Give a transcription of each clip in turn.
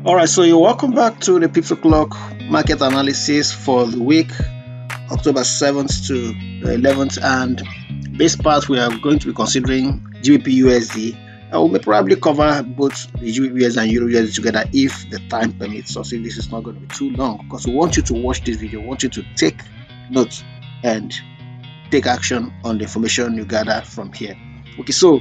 All right, so you're welcome back to the Pipsoclock market analysis for the week October 7th to the 11th. And this part we are going to be considering GBPUSD. We may probably cover both the GBPUSD and EURUSD together if the time permits. So see, this is not going to be too long because we want you to watch this video. We want you to take notes and take action on the information you gather from here. Okay, so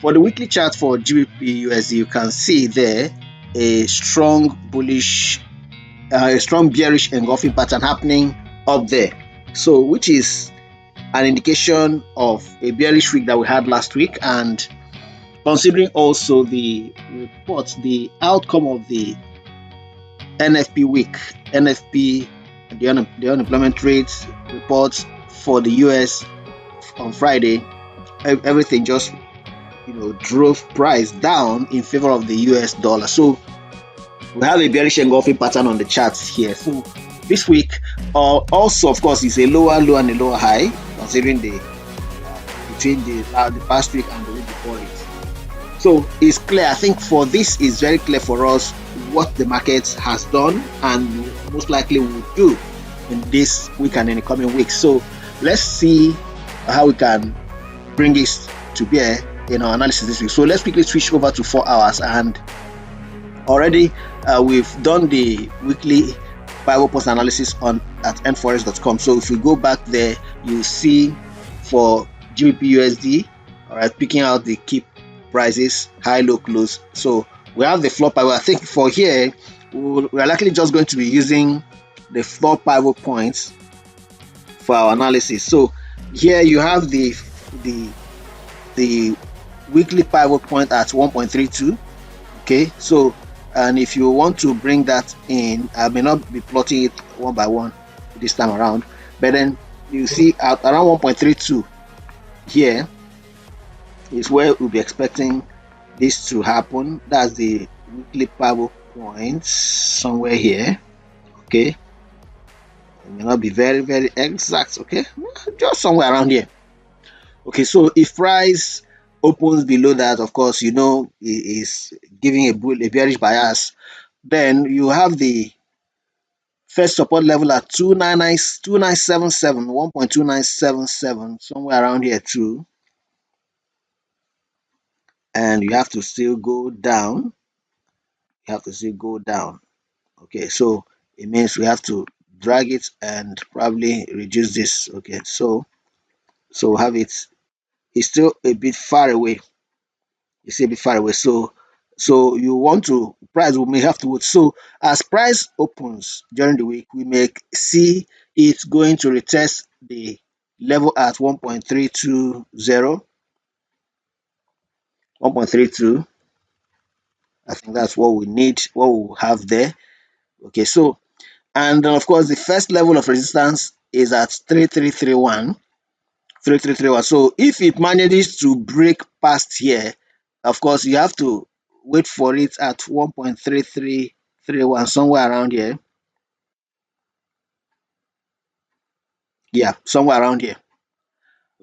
for the weekly chart for GBPUSD, you can see there a strong bullish, a strong bearish engulfing pattern happening up there. So, which is an indication of a bearish week that we had last week, and considering also the reports, the outcome of the NFP week, NFP, the unemployment rate reports for the US on Friday, everything just drove price down in favor of the US dollar. So we have a bearish engulfing pattern on the charts here. So this week also, of course, is a lower low and a lower high, considering the between the past week and the week before it. So it's clear. I think for this is very clear for us what the market has done and most likely will do in this week and in the coming weeks. So let's see how we can bring this to bear in our analysis this week. So let's quickly switch over to 4 hours, and already we've done the weekly Bible post analysis at nforex.com. So if we go back there, you see for GBPUSD, all right, picking out the key prices, high, low, close. So we have the floor pivot. I think for here we're likely just going to be using the floor pivot points for our analysis. So here you have the weekly pivot point at 1.32. okay, so and if you want to bring that in, I may not be plotting it one by one this time around, but then you see at around 1.32 here is where we'll be expecting this to happen. That's the weekly pivot point somewhere here. Okay, it may not be very exact, okay, just somewhere around here. Okay, so if price opens below that, of course, it is giving a bearish bias. Then you have the first support level at 2977, 1.2977, somewhere around here too. And you have to still go down. Okay, so it means we have to drag it and probably reduce this. Okay, so have it. It's still a bit far away. So you want to price, we may have to wait. So as price opens during the week, we may see it going to retest the level at 1.320, 1.32. I think that's what we need, what we'll have there. Okay, so and then of course the first level of resistance is at 3331. So if it manages to break past here, of course you have to wait for it at 1.3331, somewhere around here. Yeah, somewhere around here.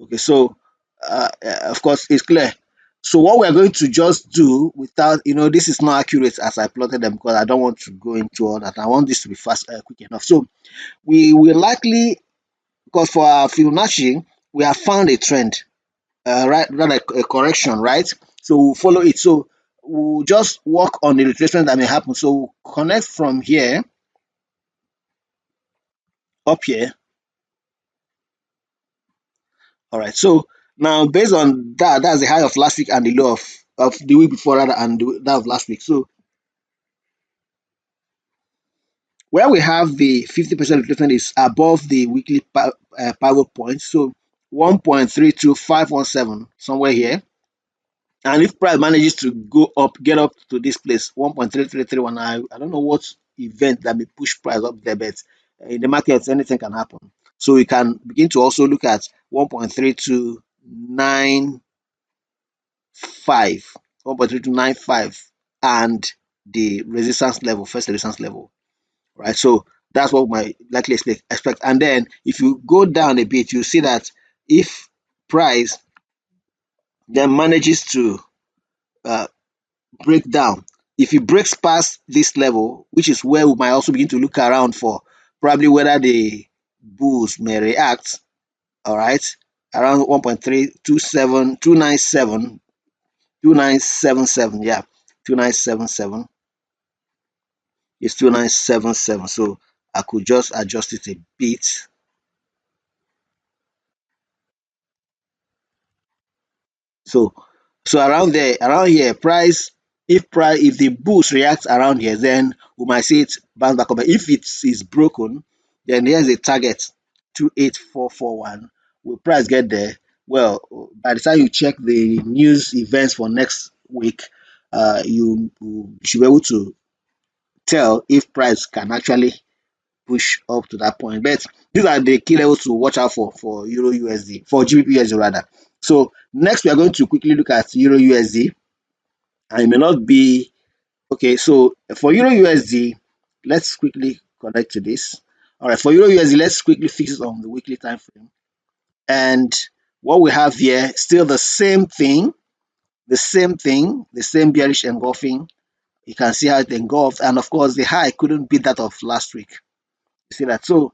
Okay, so of course it's clear. So what we're going to just do without, this is not accurate as I plotted them because I don't want to go into all that. I want this to be fast, quick enough. So we will likely, because for our Fibonacci, we have found a trend, right, rather a correction, right? So we'll follow it. So we'll just work on the retracement that may happen. So we'll connect from here up here. All right, so now based on that, that's the high of last week and the low of the week before, rather, and that of last week. So where we have the 50% retracement is above the weekly pivot point, so 1.32517, somewhere here. And if price manages to go up, get up to this place, 1.3331, I don't know what event that may push price up there, but in the market, anything can happen. So we can begin to also look at 1.3295, 1.3295, and the resistance level, first resistance level, right? So that's what we might likely expect. And then if you go down a bit, you see that if price then manages to uh, break down. If it breaks past this level, which is where we might also begin to look around for probably whether the bulls may react, all right, around 1.327, 297, 2977, yeah, 2977 is 2977. So I could just adjust it a bit. So around there, around here, if the bulls react around here, then we might see it bounce back up. But if it is broken, then here's a target 28441. Will price get there? Well, by the time you check the news events for next week, you should be able to tell if price can actually push up to that point. But these are the key levels to watch out for Euro USD, for GBP USD rather. So next we are going to quickly look at Euro USD, and it may not be okay. So for Euro USD, let's quickly connect to this. All right, for Euro USD, let's quickly fix it on the weekly time frame. And what we have here, still the same thing, the same bearish engulfing. You can see how it engulfed, and of course the high couldn't beat that of last week. You see that? So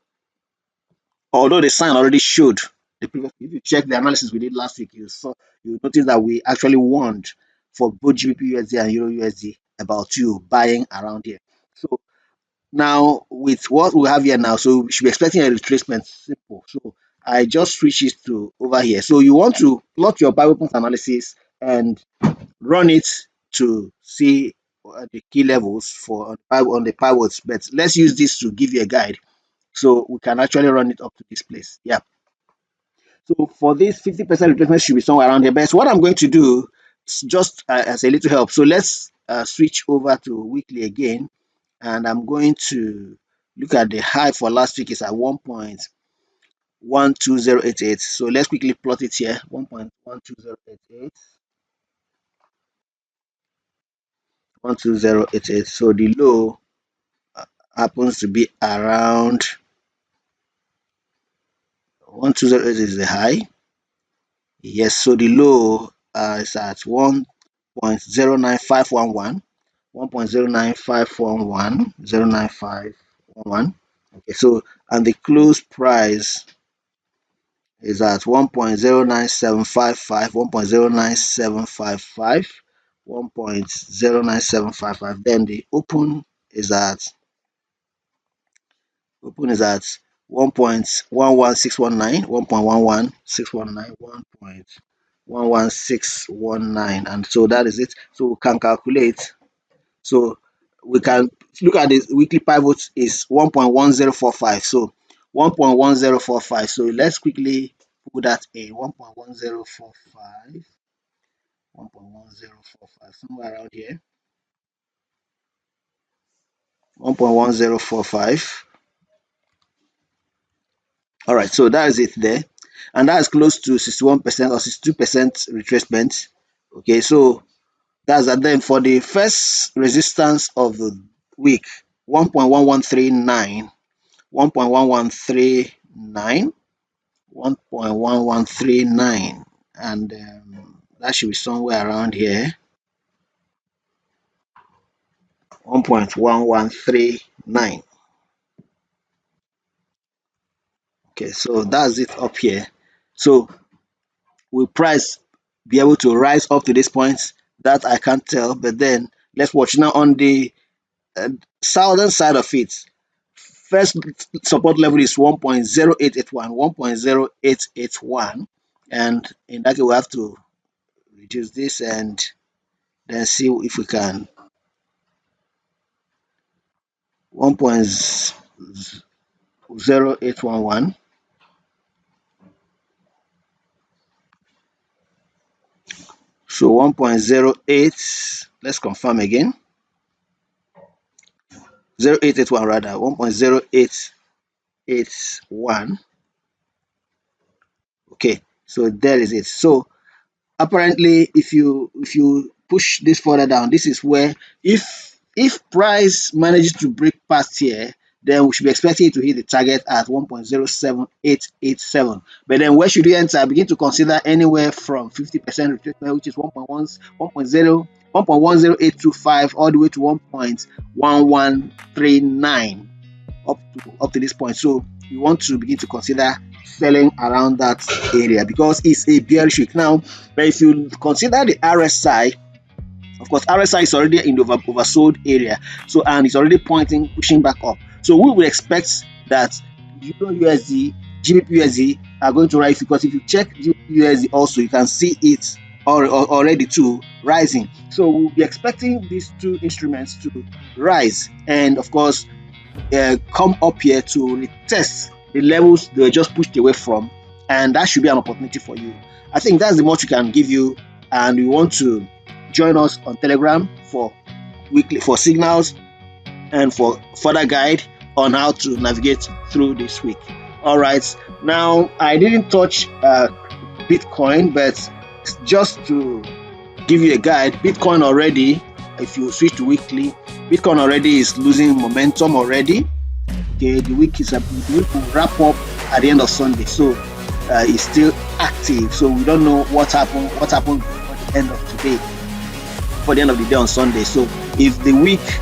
although the sign already showed the previous, if you check the analysis we did last week, you notice that we actually warned for both GBP USD and Euro USD about you buying around here. So now with what we have here now, so we should be expecting a retracement. Simple. So I just switch it to over here. So you want to plot your Bible point analysis and run it to see the key levels for on the pivots. But let's use this to give you a guide, so we can actually run it up to this place. Yeah. So for this 50% replacement should be somewhere around here. But what I'm going to do is just as a little help. So let's switch over to weekly again, and I'm going to look at the high for last week is at 1.12088. So let's quickly plot it here. 1.12088. 12088. So the low happens to be around 12088 is the high. Yes, so the low is at 1.09511, 1.09511, 09511. Okay, so and the close price is at 1.09755, 1.09755, 1.09755. Then the open is at 1.11619, 1.11619, 1.11619, and so that is it. So we can calculate. So we can look at this weekly pivot is 1.1045. So 1.1045. So let's quickly put that in 1.1045, 1.1045, somewhere around here. 1.1045. All right, so that is it there, and that is close to 61% or 62% retracement. Okay, so that's that. Then for the first resistance of the week, 1.1139, 1.1139, 1.1139, and that should be somewhere around here. 1.1139. Okay, so that's it up here. So will price be able to rise up to this point? That I can't tell, but then let's watch now on the southern side of it. First support level is 1.0881, 1.0881, and in that case we have to reduce this and then see if we can 1.0811. So 1.08, let's confirm again. 0881 rather, 1.0881. Okay, so there is it. So apparently if you push this further down, this is where if price manages to break past here, then we should be expecting it to hit the target at 1.07887. But then where should you enter? Begin to consider anywhere from 50% retracement, which is 1.10825 all the way to 1.1139 up to this point. So you want to begin to consider selling around that area because it's a bearish week now. But if you consider the RSI, of course, RSI is already in the oversold area, so and it's already pushing back up. So we will expect that EURUSD, GBPUSD are going to rise, because if you check GBPUSD also, you can see it already too rising. So we'll be expecting these two instruments to rise and of course come up here to retest the levels they were just pushed away from, and that should be an opportunity for you. I think that's the much we can give you, and we want to join us on Telegram for signals and for further guide on how to navigate through this week. All right, now I didn't touch Bitcoin, but just to give you a guide, Bitcoin already, if you switch to weekly, Bitcoin already is losing momentum already. Okay, the week will wrap up at the end of Sunday, so it's still active. So we don't know what happened at the end of today, for the end of the day on Sunday. So if the week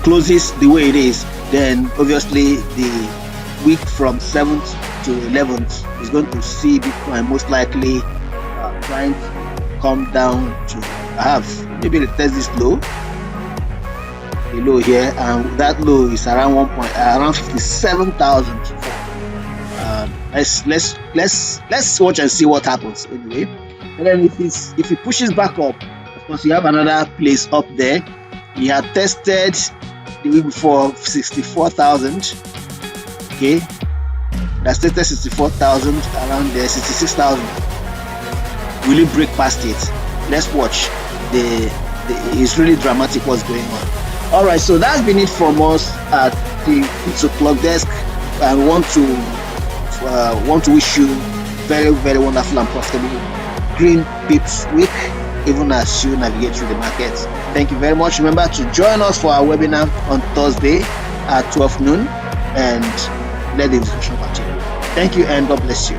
closes the way it is, then obviously the week from 7th to 11th is going to see Bitcoin most likely trying to come down to maybe retest this low, the low here, and that low is around 57,000. Let's watch and see what happens anyway. And then if it pushes back up, of course you have another place up there. He had tested the week before 64,000. Okay, that's tested 64,000 around there, 66,000. Will it break past it? Let's watch. It's really dramatic what's going on. All right, so that's been it from us at the Pipsoclock desk. I want to wish you very, very wonderful and profitable green pips week, even as you navigate through the markets. Thank you very much. Remember to join us for our webinar on Thursday at 12 noon and let the discussion continue. Thank you and God bless you.